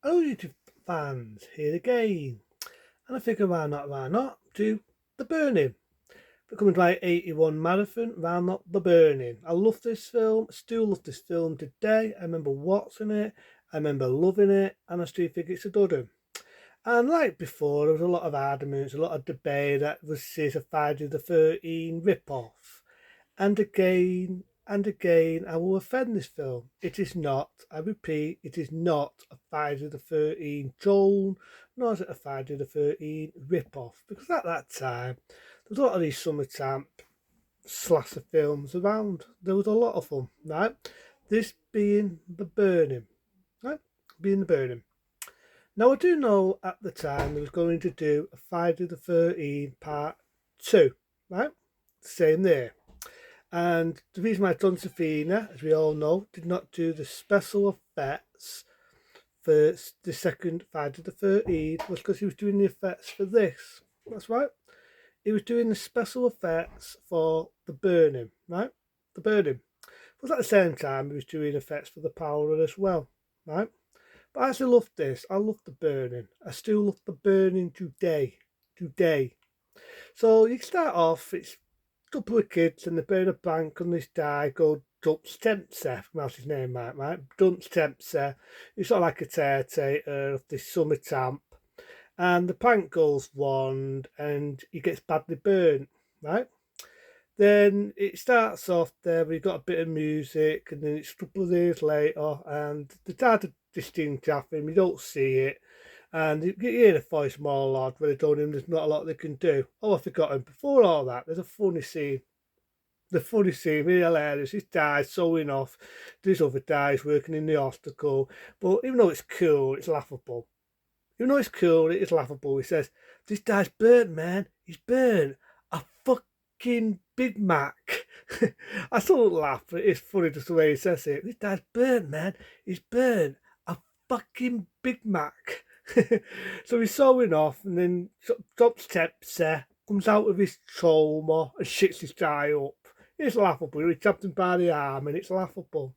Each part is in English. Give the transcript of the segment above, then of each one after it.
Hello YouTube fans, here again. And I figure why not, do The Burning. Becoming to my 81 marathon, why not The Burning. I love this film, still love this film today. I remember watching it, I remember loving it, and I still think it's a dud. And like before, there was a lot of arguments, a lot of debate that this is a Friday the 13 rip-off. And again, I will offend this film. It is not, I repeat, it is not a Friday the 13 tone, nor is it a Friday the 13 rip-off. Because at that time, there was a lot of these summertime slasher films around. There was a lot of them, right? This being The Burning, right? Being The Burning. Now, I do know at the time they was going to do a Friday the 13 part 2, right? Same there. And the reason why Don Safina, as we all know, did not do the special effects for the second Friday the 13th was because he was doing the effects for this. That's right. He was doing the special effects for The Burning, right? The Burning. But at the same time, he was doing effects for The Power as well, right? But I actually love this. I love The Burning. I still love The Burning today. Today. So you start off, it's a couple of kids and they burn a bank on this guy called Dunce Tempser, that's his name, right? Dunce Tempser. He's sort of like a caretaker of this summer camp. And the prank goes wrong and he gets badly burnt, right? Then it starts off there, we've got a bit of music, and then it's a couple of days later, and the dad are distinct of him, you don't see it, and you hear the voice monologue where they told him there's not a lot they can do. Oh, I forgot him. Before all that, there's a funny scene. The funny scene, really hilarious. This guy's sewing off, this other guy's working in the hospital, but even though it's cool, it's laughable. Even though it's cool, it is laughable. He says, "This guy's burnt, man. He's burnt. A fucking Big Mac." I still laugh, but it's funny just the way he says it. This guy's burnt, man. He's burnt. A fucking Big Mac. So he's sewing off and then drops steps there, comes out of his trauma and shits this guy up. It's laughable. He tapped him by the arm and it's laughable.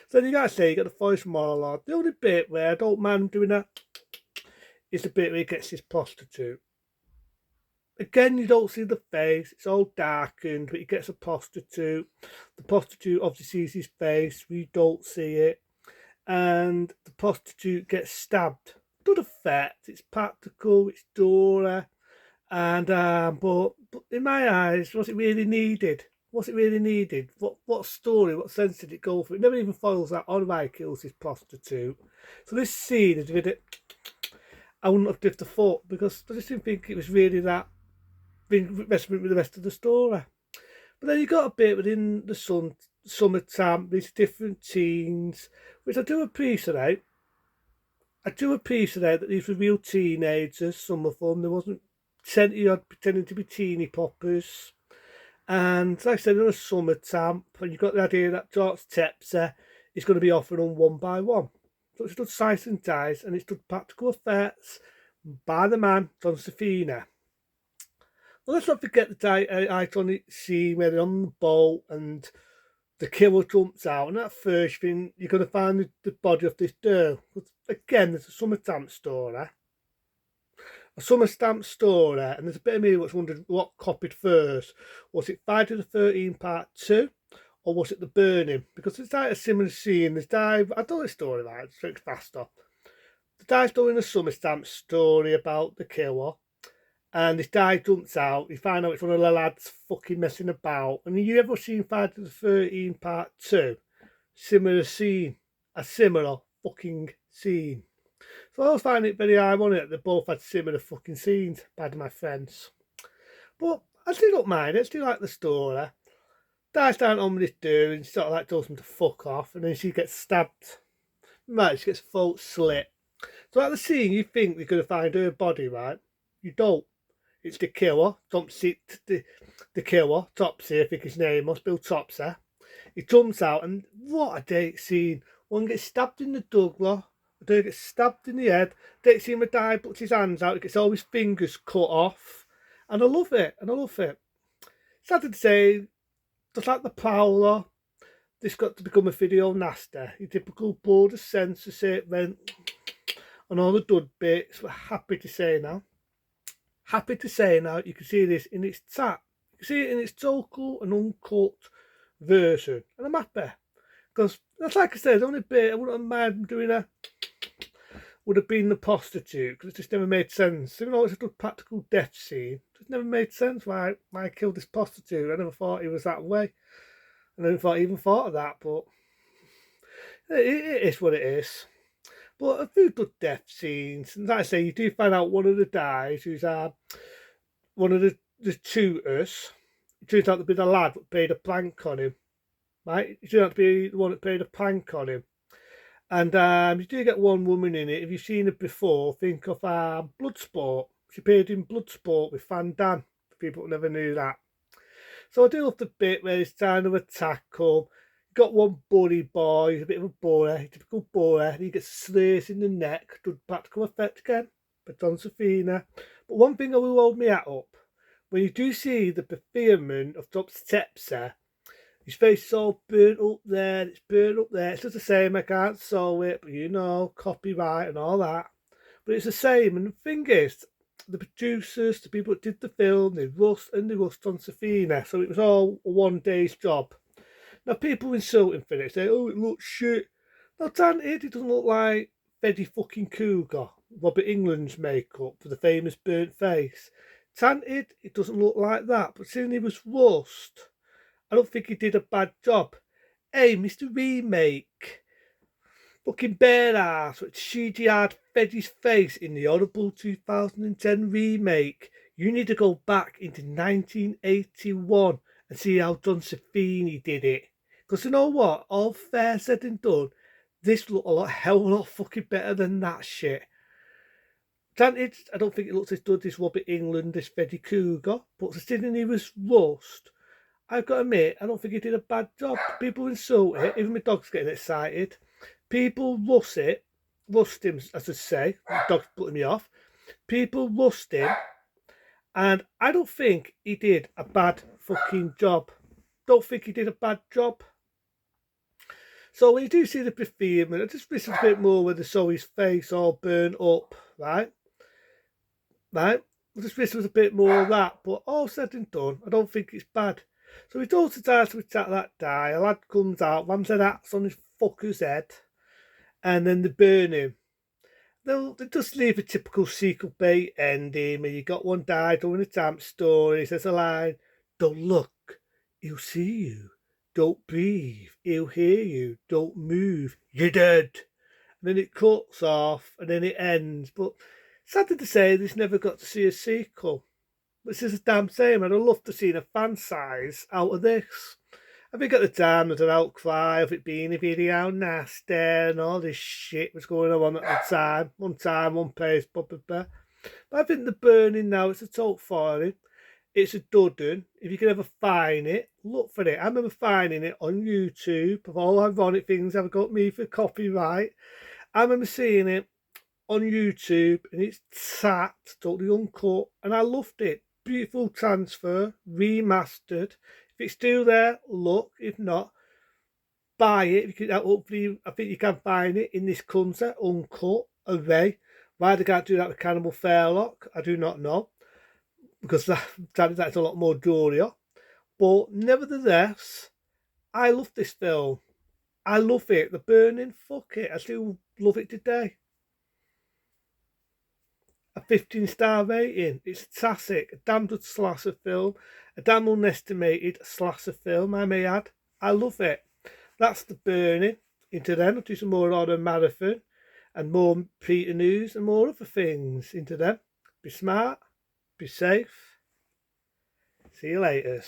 So then you gotta say, you got the voice monologue. The only bit where I don't mind doing that is the bit where he gets his prostitute. Again, you don't see the face, it's all darkened, but he gets a prostitute. The prostitute obviously sees his face, we don't see it. And the prostitute gets stabbed. Good effect, it's practical, it's Dora. And but in my eyes, was it really needed? Was it really needed? What story, what sense did it go for? It never even follows that on why he kills his prostitute. So this scene is really, I wouldn't have given a thought because I just didn't think it was really that investment with the rest of the story. But then you got a bit within the summertime, these different teens, which I do appreciate. I do appreciate that these were real teenagers, some of them. There wasn't 20 odd pretending to be teeny poppers. And like I said, in a summertime, and you've got the idea that George Tepser is going to be offered on one by one. So it's done size and dice, and it's done practical effects by the man, Don Safina. Well, let's not forget the iconic scene where they're on the boat and the killer jumps out, and that first thing you're going to find the body of this girl. Again, there's a summertime story. A summertime story, and there's a bit of me which wondered what copied first. Was it Friday the 13th Part 2, or was it The Burning? Because it's like a similar scene. There's dive, I don't know the story right, it's faster. The guy's doing a summertime story about the killer, and this guy jumps out. You find out it's one of the lads fucking messing about. And you ever seen Friday the 13th Part 2? Similar scene. A similar fucking scene. So I always find it very ironic that they both had similar fucking scenes, by my friends. But I still don't mind it. I still like the story. Dies down on with this dude and sort of like tells him to fuck off. And then she gets stabbed. Right, she gets full slit. So at the scene, you think you're going to find her body, right? You don't. It's the killer, the killer, Topsy, I think his name was, Bill Topsy. He jumps out, and what a date scene. One gets stabbed in the jugular, the other gets stabbed in the head. Date scene where Di puts his hands out, he gets all his fingers cut off. And I love it, Sad to say, just like the Prowler, this got to become a video nasty. Your typical border censorship went, and all the dud bits. We're happy to say now. Happy to say now you can see this in its tap. You can see it in its total and uncut version. And I'm happy. Because that's like I said, the only bit I wouldn't mind doing would have been the prostitute, because it just never made sense. Even though it's a good practical death scene, it just never made sense why I killed this prostitute. I never thought he was that way. I never even thought of that, but it is what it is. But a few good death scenes, and like I say, you do find out one of the guys who's one of the tutors. It turns out to be the lad that played a prank on him. Right? It turned out to be the one that played a prank on him. And you do get one woman in it. If you've seen it before, think of Bloodsport. She appeared in Bloodsport with Van Damme, for people who never knew that. So I do love the bit where it's time to attack him. Got one bully boy, he's a bit of a bore, typical bore, and he gets sliced in the neck, done practical effect again, but Don Safina. But one thing I will hold me hat up, when you do see the fulfillment of Top Stepser, his face is all burnt up there, it's burnt up there, it's just the same, I can't sew it, but you know, copyright and all that. But it's the same, and the thing is, the producers, the people that did the film, they rust on Safina, so it was all a one day's job. Now, people insult him for it, say, oh, it looks shit. Now, granted, it doesn't look like Freddy fucking Krueger, Robert England's makeup for the famous burnt face. Granted, it doesn't look like that, but seeing he was rust, I don't think he did a bad job. Hey, Mr. Remake, fucking bare ass, which CGI'd Freddy's face in the horrible 2010 remake. You need to go back into 1981 and see how Don Safini did it. Because you know what? All fair said and done, this looked a hell of a lot fucking better than that shit. Granted, I don't think it looks as good as Robert England as Freddy Krueger, but considering he was rust, I've got to admit, I don't think he did a bad job. People insult it, even my dog's getting excited. People rust him, as I say, the dog's putting me off. People rust him, and I don't think he did a bad fucking job. Don't think he did a bad job. So when you do see the fulfillment, I just wish a bit more where they saw his face all burnt up, right? I just wish there was a bit more of that, but all said and done, I don't think it's bad. So he goes to die to attack that guy, a lad comes out, rams an axe on his fucker's head, and then they burn him. They just leave a typical sequel bait ending where you got one guy doing a damn story, he says a line, don't look, he'll see you. Don't breathe, he'll hear you. Don't move, you're dead. And then it cuts off, and then it ends. But sadly to say, this never got to see a sequel. Which is a damn shame. I'd have loved to see a fan size out of this. I think at the time there was an outcry of it being a video nasty and all this shit was going on at the time. One place, blah, blah, blah. But I think the burning now, it's a total foreign. It's a duddon. If you can ever find it, look for it. I remember finding it on YouTube. Of all ironic things have got me for copyright. I remember seeing it on YouTube and it's sat, totally uncut, and I loved it. Beautiful transfer, remastered. If it's still there, look. If not, buy it. Because hopefully, I think you can find it in this country, uncut, array. Why they can't do that with Cannibal Fairlock, I do not know. Because that's a lot more jewelry. But nevertheless, I love this film. I love it. The Burning, fuck it. I still love it today. A 15-star rating. It's a classic. A damn good slasher film. A damn unestimated slasher film, I may add. I love it. That's The Burning. Into them, I'll do some more on a marathon. And more Peter news and more other things into them. Be smart. Be safe. See you later.